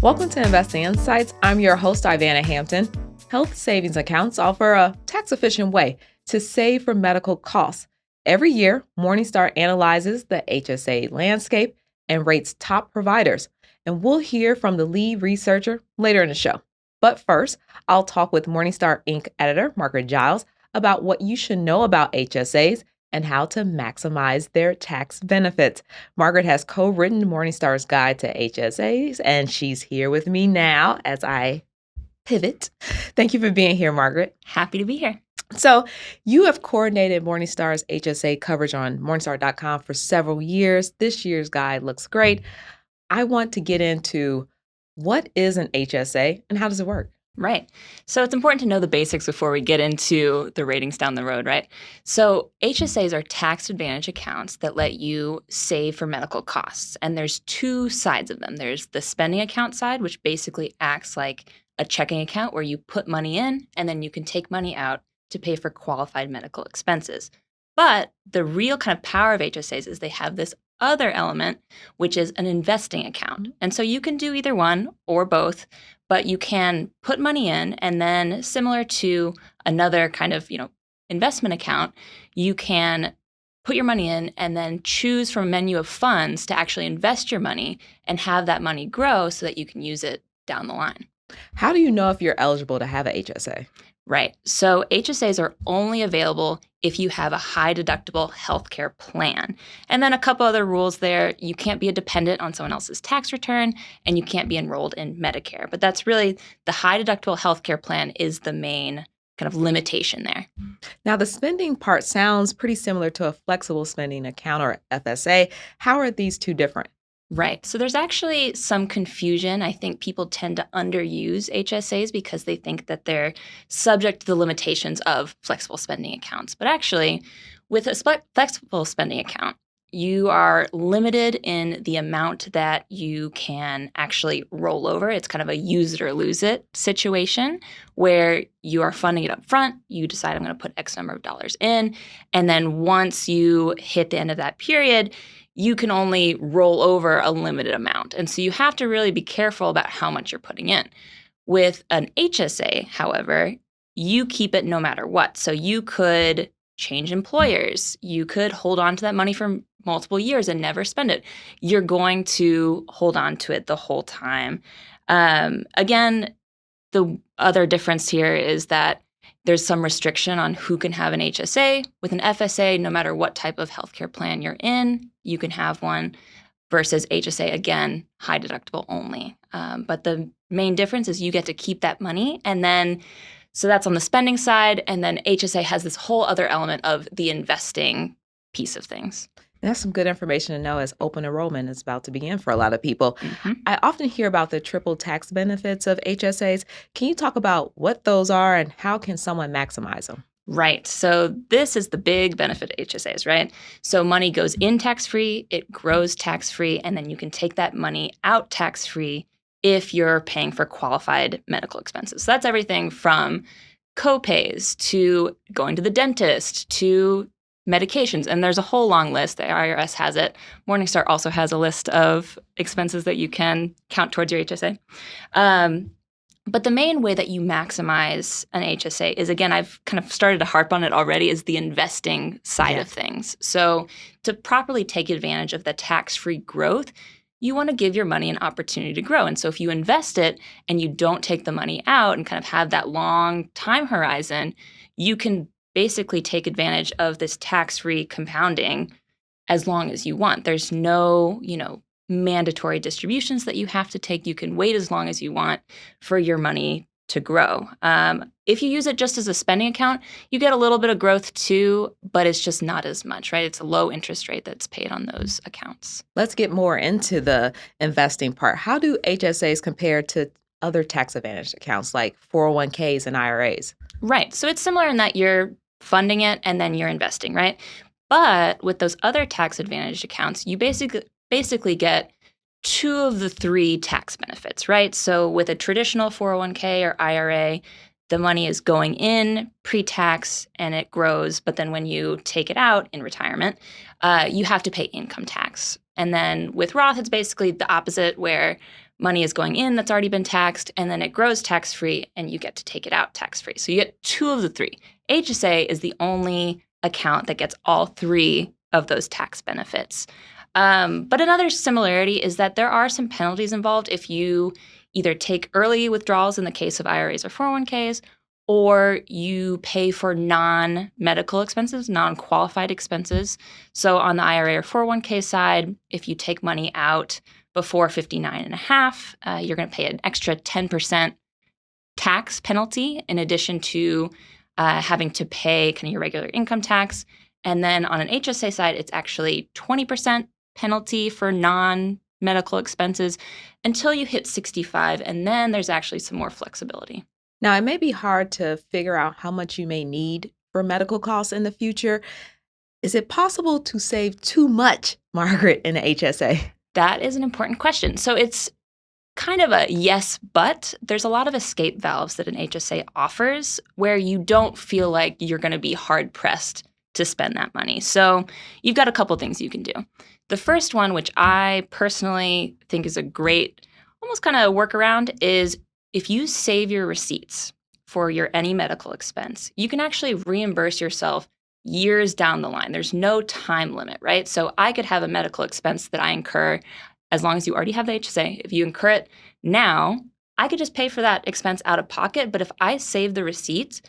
Welcome to Investing Insights. I'm your host, Ivana Hampton. Health savings accounts offer a tax-efficient way to save for medical costs. Every year, Morningstar analyzes the HSA landscape and rates top providers. And we'll hear from the lead researcher later in the show. But first, I'll talk with Morningstar Inc. editor Margaret Giles about what you should know about HSAs and how to maximize their tax benefits. Margaret has co-written Morningstar's Guide to HSAs, and she's here with me now as I pivot. Thank you for being here, Margaret. Happy to be here. So you have coordinated Morningstar's HSA coverage on Morningstar.com for several years. This year's guide looks great. I want to get into what is an HSA and how does it work? Right. So it's important to know the basics before we get into the ratings down the road, right? So HSAs are tax advantage accounts that let you save for medical costs. And there's two sides of them. There's the spending account side, which basically acts like a checking account where you put money in and then you can take money out to pay for qualified medical expenses. But the real kind of power of HSAs is they have this other element, which is an investing account. And so you can do either one or both, but you can put money in and then similar to another kind of, investment account, you can put your money in and then choose from a menu of funds to actually invest your money and have that money grow so that you can use it down the line. How do you know if you're eligible to have an HSA? Right. So HSAs are only available if you have a high deductible healthcare plan. And then a couple other rules there. You can't be a dependent on someone else's tax return and you can't be enrolled in Medicare. But that's really the high deductible healthcare plan is the main kind of limitation there. Now, the spending part sounds pretty similar to a flexible spending account or FSA. How are these two different? Right. So there's actually some confusion. I think people tend to underuse HSAs because they think that they're subject to the limitations of flexible spending accounts. But actually, with a flexible spending account, you are limited in the amount that you can actually roll over. It's kind of a use it or lose it situation where you are funding it up front. You decide I'm going to put X number of dollars in. And then once you hit the end of that period, you can only roll over a limited amount. And so you have to really be careful about how much you're putting in. With an HSA, however, you keep it no matter what. So you could change employers. You could hold on to that money for multiple years and never spend it. You're going to hold on to it the whole time. Again, the other difference here is that there's some restriction on who can have an HSA. With an FSA, no matter what type of healthcare plan you're in, you can have one versus HSA, again, high deductible only. But the main difference is you get to keep that money. And then, so that's on the spending side. And then HSA has this whole other element of the investing piece of things. That's some good information to know as open enrollment is about to begin for a lot of people. Mm-hmm. I often hear about the triple tax benefits of HSAs. Can you talk about what those are and how can someone maximize them? Right. So this is the big benefit of HSAs, right? So money goes in tax-free, it grows tax-free, and then you can take that money out tax-free if you're paying for qualified medical expenses. So that's everything from co-pays to going to the dentist to medications. And there's a whole long list. The IRS has it. Morningstar also has a list of expenses that you can count towards your HSA. But the main way that you maximize an HSA is, again, I've kind of started to harp on it already, is the investing side of things. So to properly take advantage of the tax-free growth, you want to give your money an opportunity to grow. And so if you invest it and you don't take the money out and kind of have that long time horizon, you can basically take advantage of this tax-free compounding as long as you want. There's no, mandatory distributions that you have to take. You can wait as long as you want for your money to grow. If you use it just as a spending account, you get a little bit of growth too, but it's just not as much, right? It's a low interest rate that's paid on those accounts. Let's get more into the investing part. How do HSAs compare to other tax advantage accounts like 401ks and IRAs? Right. So it's similar in that you're funding it and then you're investing, right? But with those other tax advantage accounts, you basically get two of the three tax benefits, right? So with a traditional 401k or IRA, the money is going in pre-tax and it grows. But then when you take it out in retirement, you have to pay income tax. And then with Roth, it's basically the opposite, where money is going in that's already been taxed, and then it grows tax-free, and you get to take it out tax-free. So you get two of the three. HSA is the only account that gets all three of those tax benefits. But another similarity is that there are some penalties involved if you either take early withdrawals in the case of IRAs or 401ks, or you pay for non-medical expenses, non-qualified expenses. So on the IRA or 401k side, if you take money out before 59 and a half, you're going to pay an extra 10% tax penalty in addition to having to pay kind of your regular income tax. And then on an HSA side, it's actually 20% penalty for non-medical expenses until you hit 65. And then there's actually some more flexibility. Now, it may be hard to figure out how much you may need for medical costs in the future. Is it possible to save too much, Margaret, in an HSA? That is an important question. So it's kind of a yes, but there's a lot of escape valves that an HSA offers where you don't feel like you're going to be hard pressed to spend that money. So you've got a couple things you can do. The first one, which I personally think is a great almost kind of workaround, is if you save your receipts for your any medical expense, you can actually reimburse yourself years down the line. There's no time limit, right? So I could have a medical expense that I incur as long as you already have the HSA. If you incur it now, I could just pay for that expense out of pocket. But if I save the receipts,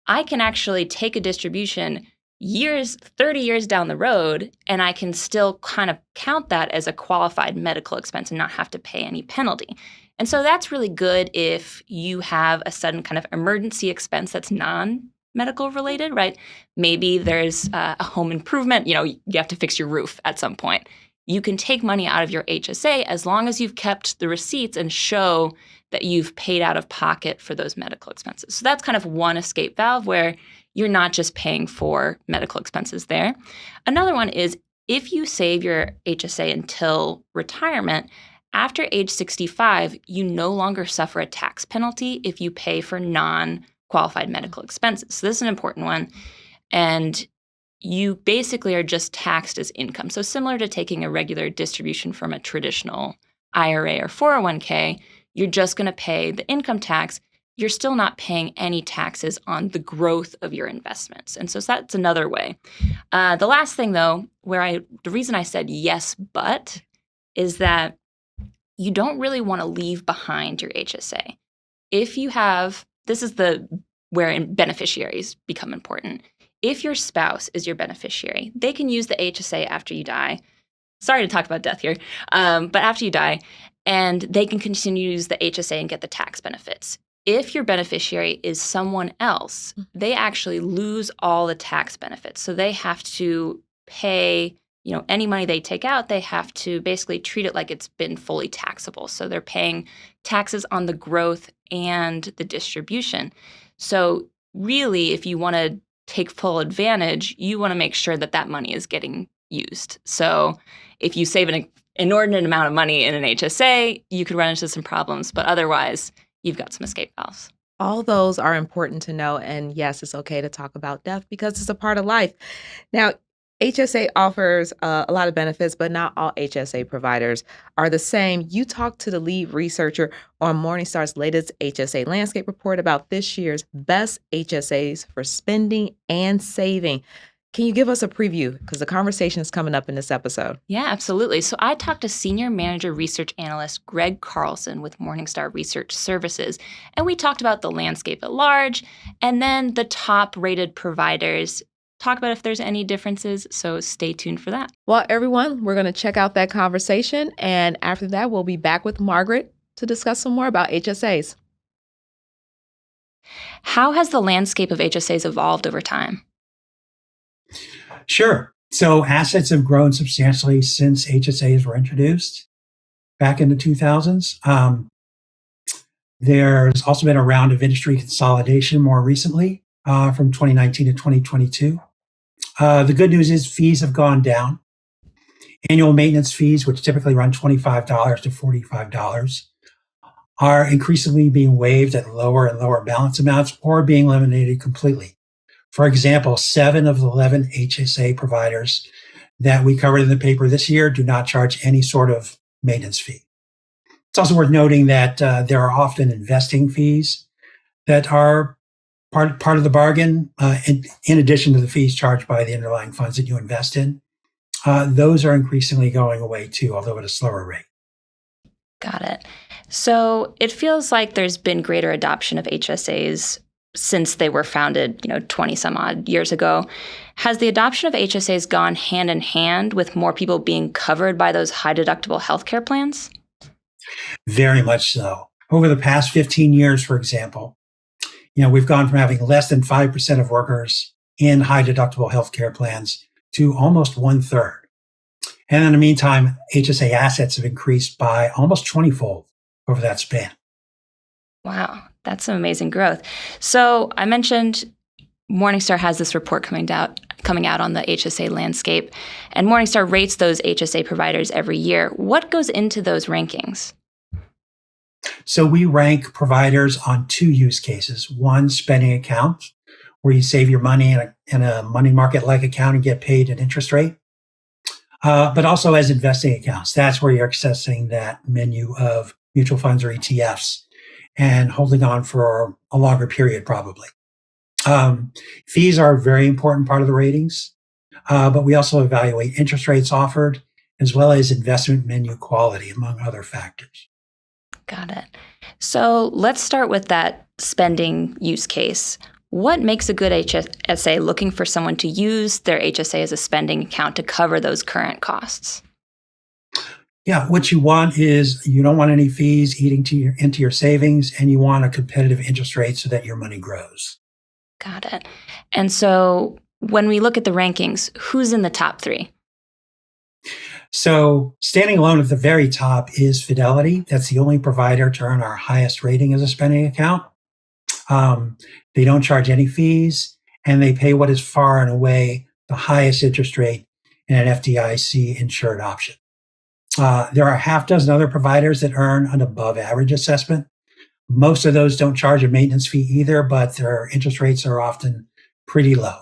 I can actually take a distribution years, 30 years down the road, and I can still kind of count that as a qualified medical expense and not have to pay any penalty. And so that's really good if you have a sudden kind of emergency expense that's non-medical related, right? Maybe there's a home improvement, you have to fix your roof at some point. You can take money out of your HSA as long as you've kept the receipts and show that you've paid out of pocket for those medical expenses. So that's kind of one escape valve where you're not just paying for medical expenses there. Another one is if you save your HSA until retirement, after age 65, you no longer suffer a tax penalty if you pay for non-qualified medical expenses. So this is an important one. And you basically are just taxed as income. So similar to taking a regular distribution from a traditional IRA or 401k, you're just going to pay the income tax. You're still not paying any taxes on the growth of your investments. And so that's another way. The last thing, though, the reason I said yes, but, is that you don't really want to leave behind your HSA. If you have, this is where beneficiaries become important. If your spouse is your beneficiary, they can use the HSA after you die. Sorry to talk about death here, but after you die, and they can continue to use the HSA and get the tax benefits. If your beneficiary is someone else, they actually lose all the tax benefits. So they have to pay, any money they take out, they have to basically treat it like it's been fully taxable. So they're paying taxes on the growth and the distribution. So really, if you want to take full advantage, you want to make sure that that money is getting used. So if you save an inordinate amount of money in an HSA, you could run into some problems, but otherwise, you've got some escape valves. All those are important to know. And yes, it's okay to talk about death because it's a part of life. Now, HSA offers a lot of benefits, but not all HSA providers are the same. You talked to the lead researcher on Morningstar's latest HSA landscape report about this year's best HSAs for spending and saving. Can you give us a preview? Because the conversation is coming up in this episode. Yeah, absolutely. So I talked to Senior Manager Research Analyst Greg Carlson with Morningstar Research Services, and we talked about the landscape at large and then the top-rated providers. Talk about if there's any differences, so stay tuned for that. Well, everyone, we're going to check out that conversation, and after that, we'll be back with Margaret to discuss some more about HSAs. How has the landscape of HSAs evolved over time? Sure. So assets have grown substantially since HSAs were introduced back in the 2000s. There's also been a round of industry consolidation more recently from 2019 to 2022. The good news is fees have gone down. Annual maintenance fees, which typically run $25 to $45, are increasingly being waived at lower and lower balance amounts or being eliminated completely. For example, 7 of the 11 HSA providers that we covered in the paper this year do not charge any sort of maintenance fee. It's also worth noting that there are often investing fees that are part of the bargain, in addition to the fees charged by the underlying funds that you invest in. Those are increasingly going away too, although at a slower rate. Got it. So it feels like there's been greater adoption of HSAs since they were founded, 20 some odd years ago. Has the adoption of HSAs gone hand in hand with more people being covered by those high deductible healthcare plans? Very much so. Over the past 15 years, for example, we've gone from having less than 5% of workers in high deductible healthcare plans to almost 1/3. And in the meantime, HSA assets have increased by almost 20-fold over that span. Wow, that's some amazing growth. So I mentioned Morningstar has this report coming out on the HSA landscape, and Morningstar rates those HSA providers every year. What goes into those rankings? So we rank providers on two use cases. One, spending account, where you save your money in a money market-like account and get paid an interest rate. But also as investing accounts. That's where you're accessing that menu of mutual funds or ETFs and holding on for a longer period, probably. Fees are a very important part of the ratings, but we also evaluate interest rates offered as well as investment menu quality, among other factors. Got it. So let's start with that spending use case. What makes a good HSA looking for someone to use their HSA as a spending account to cover those current costs? Yeah, what you want is you don't want any fees eating into your savings, and you want a competitive interest rate so that your money grows. Got it. And so when we look at the rankings, who's in the top three? So standing alone at the very top is Fidelity. That's the only provider to earn our highest rating as a spending account. They don't charge any fees, and they pay what is far and away the highest interest rate in an FDIC insured option. There are a half dozen other providers that earn an above average assessment. Most of those don't charge a maintenance fee either, but their interest rates are often pretty low.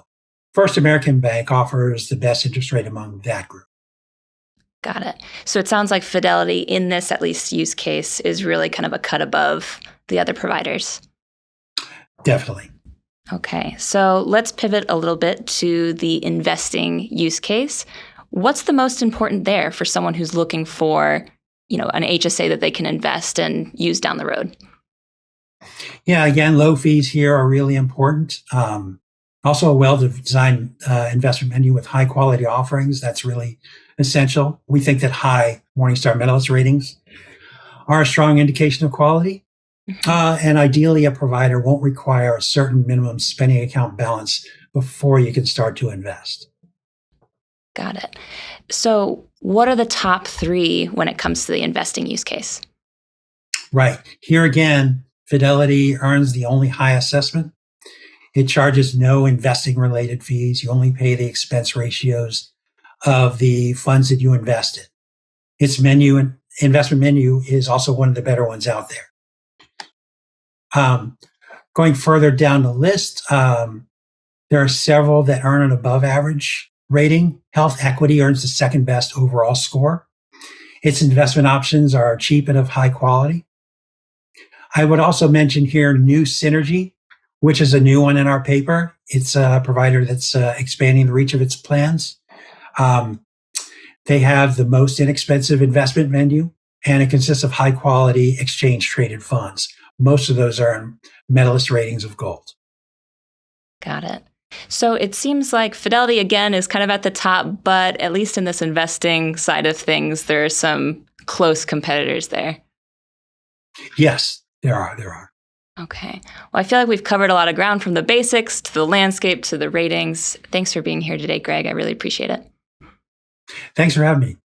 First American Bank offers the best interest rate among that group. Got it. So it sounds like Fidelity in this, at least, use case is really kind of a cut above the other providers. Definitely. Okay, so let's pivot a little bit to the investing use case. What's the most important there for someone who's looking for, an HSA that they can invest and use down the road? Yeah, again, low fees here are really important. Also, a well-designed investment menu with high-quality offerings, that's really essential. We think that high Morningstar Medalist ratings are a strong indication of quality. And ideally, a provider won't require a certain minimum spending account balance before you can start to invest. Got it. So what are the top three when it comes to the investing use case? Right. Here again, Fidelity earns the only high assessment. It charges no investing-related fees. You only pay the expense ratios of the funds that you invest in. Its investment menu is also one of the better ones out there. Going further down the list, there are several that earn an above average rating. Health Equity earns the second best overall score. Its investment options are cheap and of high quality. I would also mention here New Synergy, which is a new one in our paper. It's a provider that's expanding the reach of its plans. They have the most inexpensive investment menu, and it consists of high quality exchange traded funds. Most of those are in medalist ratings of gold. Got it. So it seems like Fidelity, again, is kind of at the top, but at least in this investing side of things, there are some close competitors there. Yes, there are. Okay. Well, I feel like we've covered a lot of ground from the basics to the landscape to the ratings. Thanks for being here today, Greg. I really appreciate it. Thanks for having me.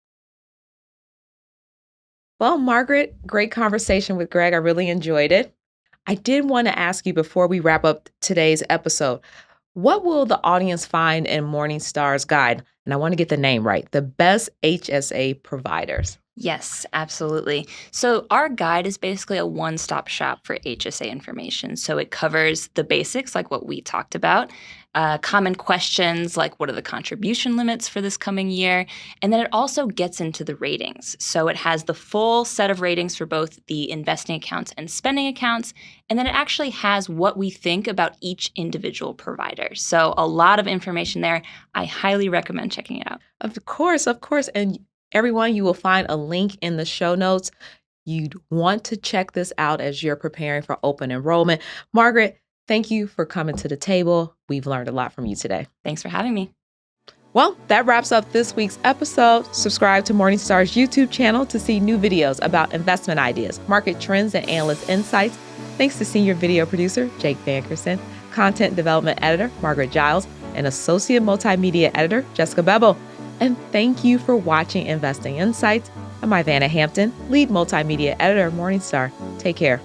Well, Margaret, great conversation with Greg. I really enjoyed it. I did want to ask you before we wrap up today's episode, what will the audience find in Morningstar's guide? And I want to get the name right, the best HSA providers. Yes, absolutely. So our guide is basically a one-stop shop for HSA information. So it covers the basics, like what we talked about, common questions like what are the contribution limits for this coming year? And then it also gets into the ratings. So it has the full set of ratings for both the investing accounts and spending accounts. And then it actually has what we think about each individual provider. So a lot of information there. I highly recommend checking it out. Of course. And everyone, you will find a link in the show notes. You'd want to check this out as you're preparing for open enrollment. Margaret, thank you for coming to the table. We've learned a lot from you today. Thanks for having me. Well, that wraps up this week's episode. Subscribe to Morningstar's YouTube channel to see new videos about investment ideas, market trends, and analyst insights. Thanks to senior video producer Jake Vankerson, content development editor Margaret Giles, and associate multimedia editor Jessica Bebel. And thank you for watching Investing Insights. I'm Ivana Hampton, lead multimedia editor of Morningstar. Take care.